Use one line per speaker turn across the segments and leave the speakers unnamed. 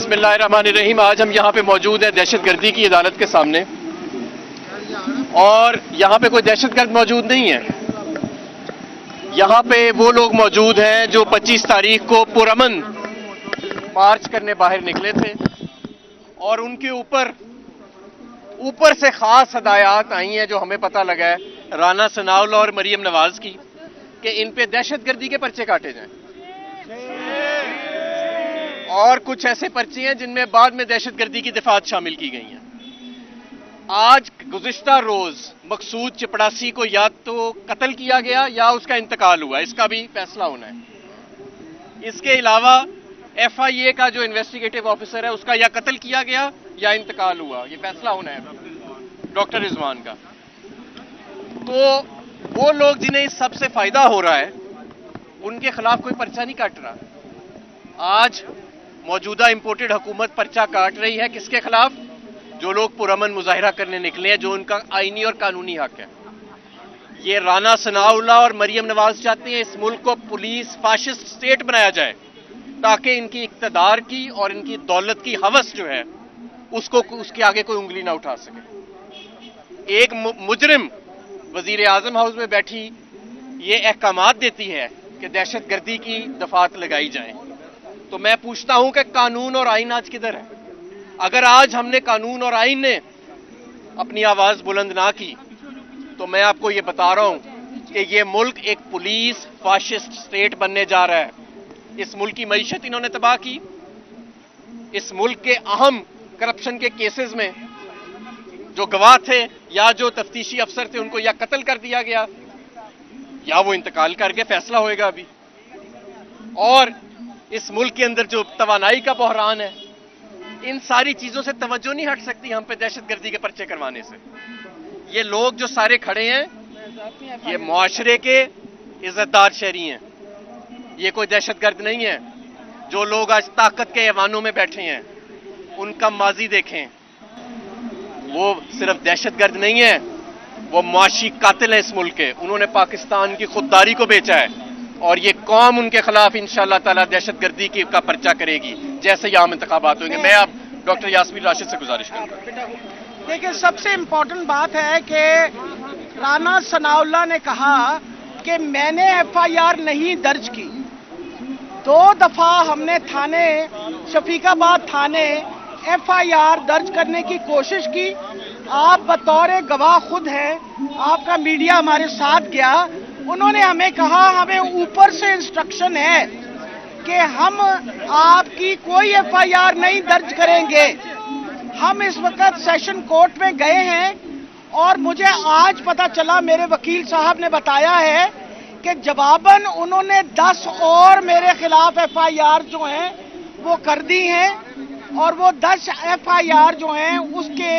बिस्मिल्लाहिर्रहमानिर्रहीम। आज हम यहाँ पे मौजूद हैं दहशत गर्दी की अदालत के सामने, और यहाँ पे कोई दहशतगर्द मौजूद नहीं है। यहाँ पे वो लोग मौजूद हैं जो 25 तारीख को पुरअमन मार्च करने बाहर निकले थे, और उनके ऊपर से खास हदायत आई हैं जो हमें पता लगा है राना सनाउल्लाह और मरियम नवाज की, कि इन पे दहशतगर्दी के पर्चे काटे जाएं, और कुछ ऐसे पर्चे हैं जिनमें बाद में दहशतगर्दी की दफात शामिल की गई हैं। आज गुज़िश्ता रोज मकसूद चपड़ासी को या तो कत्ल किया गया या उसका इंतकाल हुआ, इसका भी फैसला होना है। इसके अलावा FIA का जो इन्वेस्टिगेटिव ऑफिसर है उसका या कत्ल किया गया या इंतकाल हुआ, ये फैसला होना है डॉक्टर रिजवान का। तो वो लोग जिन्हें इस सब से फायदा हो रहा है उनके खिलाफ कोई पर्चा नहीं काट रहा। आज मौजूदा इंपोर्टेड हुकूमत पर्चा काट रही है किसके खिलाफ? जो लोग पुरअमन मुजाहिरा करने निकले हैं, जो उनका आईनी और कानूनी हक है। ये राना सनाउल्लाह और मरियम नवाज चाहते हैं इस मुल्क को पुलिस फाशिस्ट स्टेट बनाया जाए, ताकि इनकी इक्तदार की और इनकी दौलत की हवस जो है उसके आगे कोई उंगली ना उठा सके। एक मुजरिम वजीर आजम हाउस में बैठी ये अहकामात देती है कि दहशतगर्दी की दफात लगाई जाए, तो मैं पूछता हूं कि कानून और आईन आज किधर है? अगर आज हमने कानून और आईन ने अपनी आवाज बुलंद ना की, तो मैं आपको ये बता रहा हूं कि ये मुल्क एक पुलिस फाशिस्ट स्टेट बनने जा रहा है। इस मुल्क की मईशत इन्होंने तबाह की। इस मुल्क के अहम करप्शन के केसेस में जो गवाह थे या जो तफ्तीशी अफसर थे उनको या कत्ल कर दिया गया या वो इंतकाल करके फैसला होएगा अभी। और इस मुल्क के अंदर जो तवानाई का बहरान है, इन सारी चीजों से तवज्जो नहीं हट सकती हम पे दहशतगर्दी के पर्चे करवाने से। ये लोग जो सारे खड़े हैं ये मुआशरे के इज्जतदार शहरी हैं, ये कोई दहशतगर्द नहीं है। जो लोग आज ताकत के ऐवानों में बैठे हैं उनका माजी देखें, वो सिर्फ दहशतगर्द नहीं है, वो मुआशी कातिल है इस मुल्क के। उन्होंने पाकिस्तान की खुददारी को बेचा है, और ये कौम उनके खिलाफ इंशाअल्लाह ताला दहशतगर्दी का पर्चा करेगी जैसे यहाँ इंतखाबात होंगे। मैं अब डॉक्टर यास्मीन राशिद से गुजारिश करूंगा।
देखिए, सबसे इम्पोर्टेंट बात है कि राना सनाउल्लाह ने कहा कि मैंने FIR नहीं दर्ज की। 2 दफा हमने थाने शफीकाबाद थाने FIR दर्ज करने की कोशिश की। आप बतौर गवाह खुद हैं, आपका मीडिया हमारे साथ गया, उन्होंने हमें कहा हमें ऊपर से इंस्ट्रक्शन है कि हम आपकी कोई FIR नहीं दर्ज करेंगे। हम इस वक्त सेशन कोर्ट में गए हैं, और मुझे आज पता चला, मेरे वकील साहब ने बताया है कि जवाबन उन्होंने 10 और मेरे खिलाफ FIR जो हैं वो कर दी हैं, और वो 10 FIR जो हैं उसके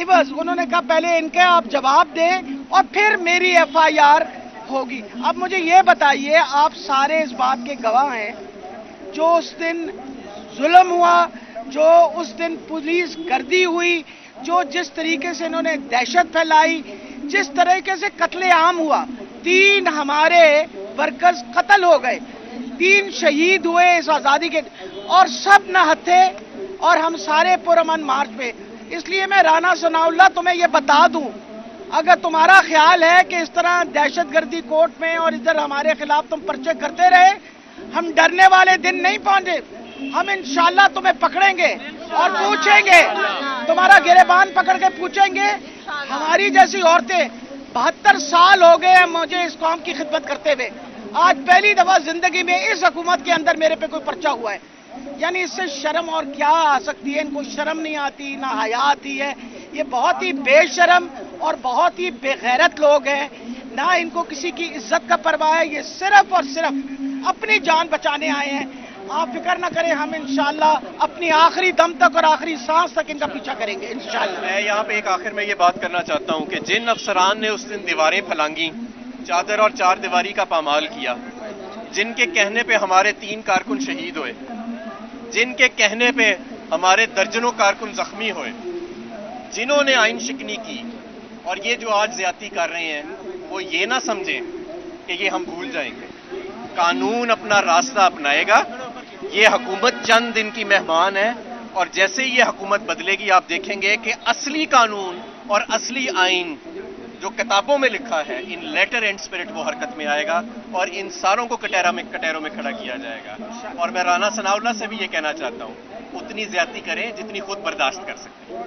इवज उन्होंने कहा पहले इनके आप जवाब दें और फिर मेरी FIR होगी। अब मुझे ये बताइए, आप सारे इस बात के गवाह हैं, जो उस दिन जुल्म हुआ, जो उस दिन पुलिस गर्दी हुई, जो जिस तरीके से इन्होंने दहशत फैलाई, जिस तरीके से कत्लेआम हुआ, 3 हमारे वर्कर्स कत्ल हो गए, 3 शहीद हुए इस आज़ादी के, और सब नहते, और हम सारे पुरअमन मार्च पे। इसलिए मैं राना सनाउल्लाह तुम्हें ये बता दूं, अगर तुम्हारा ख्याल है कि इस तरह दहशतगर्दी कोर्ट में और इधर हमारे खिलाफ तुम पर्चे करते रहे, हम डरने वाले दिन नहीं पहुंचे। हम इंशाल्लाह तुम्हें पकड़ेंगे और पूछेंगे, तुम्हारा गिरेबान पकड़ के पूछेंगे। हमारी जैसी औरतें 72 साल हो गए हैं मुझे इस कौम की खिदमत करते हुए, आज पहली दफा जिंदगी में इस हुकूमत के अंदर मेरे पे कोई पर्चा हुआ है। यानी इससे शर्म और क्या आ सकती है? इनको शर्म नहीं आती, ना हया आती है। ये बहुत ही बेशर्म और बहुत ही बेगैरत लोग हैं, ना इनको किसी की इज्जत का परवाह है। ये सिर्फ और सिर्फ अपनी जान बचाने आए हैं। आप फिक्र ना करें, हम इंशाल्लाह अपनी आखिरी दम तक और आखिरी सांस तक इनका पीछा करेंगे इंशाल्लाह।
मैं यहाँ पे एक आखिर में ये बात करना चाहता हूँ कि जिन अफसरान ने उस दिन दीवारें फलांगी, चादर और 4 दीवारी का पामाल किया, जिनके कहने पे हमारे 3 कारकुन शहीद हुए, जिनके कहने पे हमारे दर्जनों कारकुन जख्मी हुए, जिन्होंने आइन शिकनी की, और ये जो आज ज्यादती कर रहे हैं वो ये ना समझें कि ये हम भूल जाएंगे। कानून अपना रास्ता अपनाएगा। ये हुकूमत चंद दिन की मेहमान है, اور جیسے ہی یہ حکومت بدلے گی آپ دیکھیں گے کہ اصلی قانون اور اصلی آئین جو کتابوں میں لکھا ہے ان لیٹر اینڈ اسپرٹ وہ حرکت میں آئے گا اور ان ساروں کو کٹہروں میں کھڑا کیا جائے گا. اور میں رانا ثناءاللہ سے بھی یہ کہنا چاہتا ہوں اتنی زیادتی کریں جتنی خود برداشت کر سکتے ہیں.